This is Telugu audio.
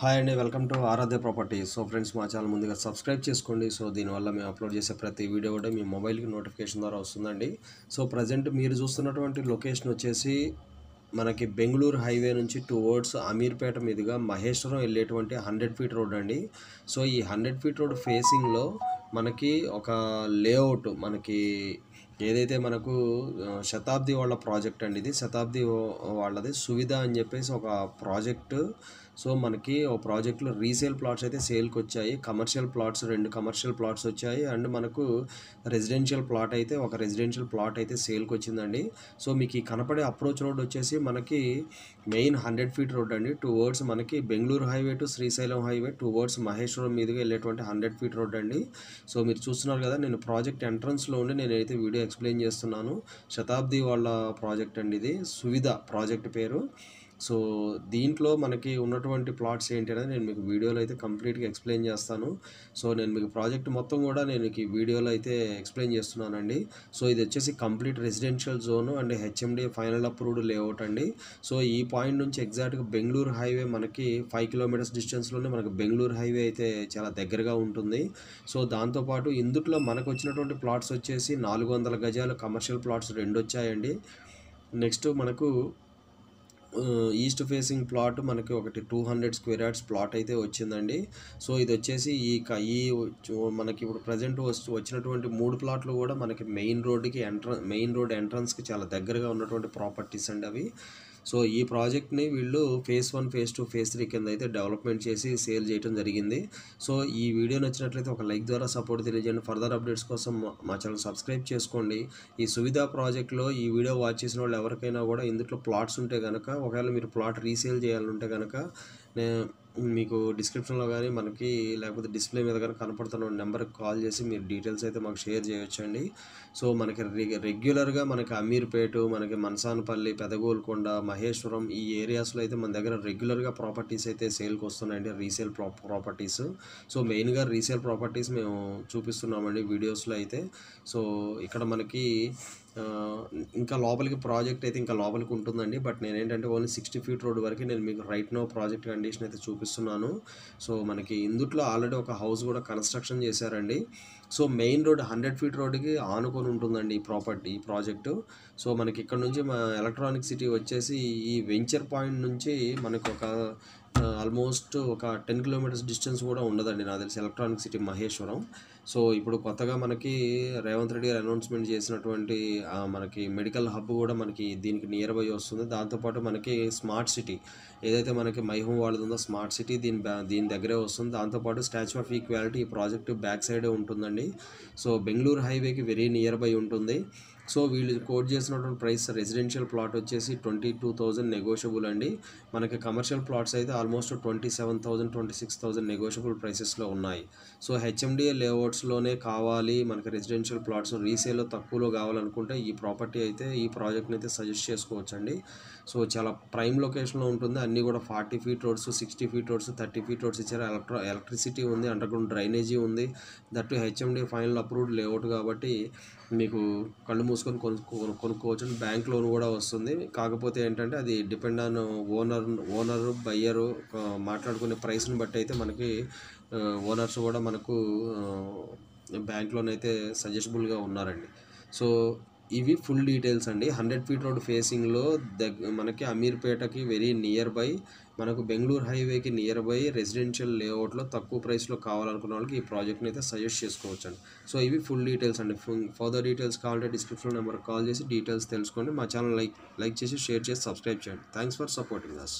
హాయ్ అండి, welcome to Aaradhya Properties. So friends, మా ఛానల్ ముందుగా సబ్స్క్రైబ్ చేసుకోండి. సో దీనివల్ల మేము అప్లోడ్ చేసే ప్రతి వీడియో కూడా మీ మొబైల్కి నోటిఫికేషన్ ద్వారా వస్తుందండి. సో ప్రజెంట్ మీరు చూస్తున్నటువంటి లొకేషన్ వచ్చేసి మనకి బెంగళూరు హైవే నుంచి టువర్డ్స్ అమీర్పేట మీదుగా మహేశ్వరం వెళ్ళేటువంటి 100 ఫీట్ రోడ్ అండి. సో ఈ 100 ఫీట్ రోడ్ ఫేసింగ్లో మనకి ఒక లేఅవుట్ మనకి ఏదైతే మనకు శతాబ్ది వాళ్ళ ప్రాజెక్ట్ అండి. ఇది శతాబ్ది వాళ్ళది సువిధ అని చెప్పేసి ఒక ప్రాజెక్టు. సో మనకి ఓ ప్రాజెక్ట్లో రీసేల్ ప్లాట్స్ అయితే సేల్కి వచ్చాయి. కమర్షియల్ ప్లాట్స్ 2 కమర్షియల్ ప్లాట్స్ వచ్చాయి. అండ్ మనకు రెసిడెన్షియల్ ప్లాట్ అయితే ఒక రెసిడెన్షియల్ ప్లాట్ అయితే సేల్కి వచ్చిందండి. సో మీకు ఈ కనపడే అప్రోచ్ రోడ్ వచ్చేసి మనకి మెయిన్ 100 ఫీట్ రోడ్ అండి. టువర్డ్స్ మనకి Bengaluru highway to Srisailam highway towards Maheshwaram మీదుగా వెళ్ళేటువంటి 100 ఫీట్ రోడ్ అండి. సో మీరు చూస్తున్నారు కదా, నేను ప్రాజెక్ట్ ఎంట్రన్స్లో ఉండి నేనైతే వీడియో ఎక్స్ప్లెయిన్ చేస్తున్నాను. శతాబ్ది వాళ్ళ ప్రాజెక్ట్ అండి ఇది, సువిధ ప్రాజెక్ట్ పేరు. సో దీంట్లో మనకి ఉన్నటువంటి ప్లాట్స్ ఏంటి అనేది నేను మీకు వీడియోలో అయితే కంప్లీట్గా ఎక్స్ప్లెయిన్ చేస్తాను. సో నేను మీకు ప్రాజెక్ట్ మొత్తం కూడా నేను ఈ వీడియోలో అయితే ఎక్స్ప్లెయిన్ చేస్తున్నానండి. సో ఇది వచ్చేసి complete residential zone and HMD final approved layout అండి. సో ఈ పాయింట్ నుంచి ఎగ్జాక్ట్గా బెంగళూరు హైవే మనకి 5 కిలోమీటర్స్ డిస్టెన్స్లోనే మనకి బెంగళూరు హైవే అయితే చాలా దగ్గరగా ఉంటుంది. సో దాంతోపాటు ఇందుట్లో మనకు వచ్చినటువంటి ప్లాట్స్ వచ్చేసి 400 గజాలు కమర్షియల్ ప్లాట్స్ 2 వచ్చాయండి. నెక్స్ట్ మనకు ఈస్ట్ ఫేసింగ్ ప్లాట్ మనకి ఒకటి 200 స్క్వేర్ యార్డ్స్ ప్లాట్ అయితే వచ్చిందండి. సో ఇది వచ్చేసి మనకి ఇప్పుడు ప్రజెంట్ వచ్చినటువంటి 3 ప్లాట్లు కూడా మనకి మెయిన్ రోడ్ ఎంట్రన్స్కి చాలా దగ్గరగా ఉన్నటువంటి ప్రాపర్టీస్ అండి అవి. సో ఈ ప్రాజెక్ట్ని వీళ్ళు ఫేజ్ 1, ఫేజ్ 2, ఫేజ్ 3 కింద అయితే డెవలప్మెంట్ చేసి సేల్ చేయడం జరిగింది. సో ఈ వీడియో నచ్చినట్లయితే ఒక లైక్ ద్వారా సపోర్ట్ తెలియజేయండి. ఫర్దర్ అప్డేట్స్ కోసం మా ఛానల్ సబ్స్క్రైబ్ చేసుకోండి. ఈ సువిధ ప్రాజెక్ట్లో ఈ వీడియో వాచ్ చేసిన వాళ్ళు ఎవరికైనా కూడా ఇందులో ప్లాట్స్ ఉంటే కనుక, ఒకవేళ మీరు ప్లాట్ రీసేల్ చేయాలంటే కనుక మీకు డిస్క్రిప్షన్లో కానీ మనకి లేకపోతే డిస్ప్లే మీద కానీ కనపడుతున్న నెంబర్కి కాల్ చేసి మీరు డీటెయిల్స్ అయితే మాకు షేర్ చేయొచ్చండి. సో మనకి రెగ్యులర్గా మనకి అమీర్పేట, మనకి మనసానపల్లి, పెదగోల్కొండ, మహేశ్వరం ఈ ఏరియాస్లో అయితే మన దగ్గర రెగ్యులర్గా ప్రాపర్టీస్ అయితే సేల్కి వస్తున్నాయండి, రీసేల్ ప్రాపర్టీస్. సో మెయిన్గా రీసేల్ ప్రాపర్టీస్ మేము చూపిస్తున్నామండి వీడియోస్లో అయితే. సో ఇక్కడ మనకి ఇంకా లోపలికి ప్రాజెక్ట్ అయితే ఇంకా లోపలికి ఉంటుందండి. బట్ నేనేంటంటే ఓన్లీ 60 ఫీట్ రోడ్ వరకు నేను మీకు రైట్ నో ప్రాజెక్ట్ కండిషన్ అయితే చూపిస్తున్నాను. సో మనకి ఇందుట్లో ఆల్రెడీ ఒక హౌస్ కూడా కన్స్ట్రక్షన్ చేశారండి. సో మెయిన్ రోడ్ 100 ఫీట్ రోడ్కి ఆనుకొని ఉంటుందండి ఈ ప్రాజెక్టు. సో మనకి ఇక్కడ నుంచి మా ఎలక్ట్రానిక్ సిటీ వచ్చేసి ఈ వెంచర్ పాయింట్ నుంచి మనకు ఒక ఆల్మోస్ట్ ఒక 10 కిలోమీటర్స్ డిస్టెన్స్ కూడా ఉండదండి నాకు తెలిసి ఎలక్ట్రానిక్ సిటీ మహేశ్వరం. సో ఇప్పుడు కొత్తగా మనకి రేవంత్ రెడ్డి గారు అనౌన్స్మెంట్ చేసినటువంటి మనకి మెడికల్ హబ్ కూడా మనకి దీనికి నియర్ బై వస్తుంది. దాంతోపాటు మనకి స్మార్ట్ సిటీ ఏదైతే మనకి మైహూం వాళ్ళది ఉందో స్మార్ట్ సిటీ దీని దగ్గరే వస్తుంది. దాంతోపాటు స్టాచ్యూ ఆఫ్ ఈక్వాలిటీ ఈ ప్రాజెక్టు బ్యాక్ సైడే ఉంటుందండి. సో బెంగళూరు హైవేకి వెరీ నియర్ బై ఉంటుంది. సో వీళ్ళు కోట్ చేసినటువంటి ప్రైస్ రెసిడెన్షియల్ ప్లాట్ వచ్చేసి 22,000 నెగోషియబుల్ అండి. మనకి కమర్షియల్ ప్లాట్స్ అయితే ఆల్మోస్ట్ 27,000, 26,000 నెగోషియబుల్ ప్రైసెస్లో ఉన్నాయి. సో హెచ్ఎండిఏ లేఅవుట్స్లోనే కావాలి మనకి రెసిడెన్షియల్ ప్లాట్స్, రీసేల్లో తక్కువలో కావాలనుకుంటే ఈ ప్రాజెక్ట్ని అయితే సజెస్ట్ చేసుకోవచ్చండి. సో చాలా ప్రైమ్ లొకేషన్లో ఉంటుంది. అన్నీ కూడా 40 feet roads, 60 feet roads, 30 feet roads ఇచ్చారు. ఎలక్ట్రిసిటీ ఉంది, అండర్ గ్రౌండ్ డ్రైనేజీ ఉంది. That HMD final approved layout కాబట్టి మీకు కళ్ళు మూసుకొని కొనుక్కోవచ్చు. బ్యాంక్ లోన్ కూడా వస్తుంది. కాకపోతే ఏంటంటే అది డిపెండ్ ఆన్ ఓనరు బయ్యరు మాట్లాడుకునే ప్రైస్ని బట్టి అయితే మనకి ఓనర్స్ కూడా మనకు బ్యాంక్ లోన్ అయితే సజెస్టబుల్గా ఉన్నారండి. సో ఇవి ఫుల్ డీటెయిల్స్ అండి. 100 ఫీట్ రోడ్ ఫేసింగ్లో మనకి అమీర్పేటకి వెరీ నియర్ బై, మనకు బెంగళూరు హైవేకి నియర్ బై రెసిడెన్షియల్ లేఅవుట్లో తక్కువ ప్రైస్లో కావాలనుకున్న వాళ్ళకి ఈ ప్రాజెక్ట్ని అయితే సజెస్ట్ చేసుకోవచ్చు అండి. సో ఇవి ఫుల్ డీటెయిల్స్ అండి. ఫర్దర్ డీటెయిల్స్ కావాలంటే డిస్క్రిప్షన్ నెంబర్కి కాల్ చేసి డీటెయిల్స్ తెలుసుకోండి. మా ఛానల్ లైక్ చేసి షేర్ చేసి సబ్స్క్రైబ్ చేయండి. Thanks for supporting us.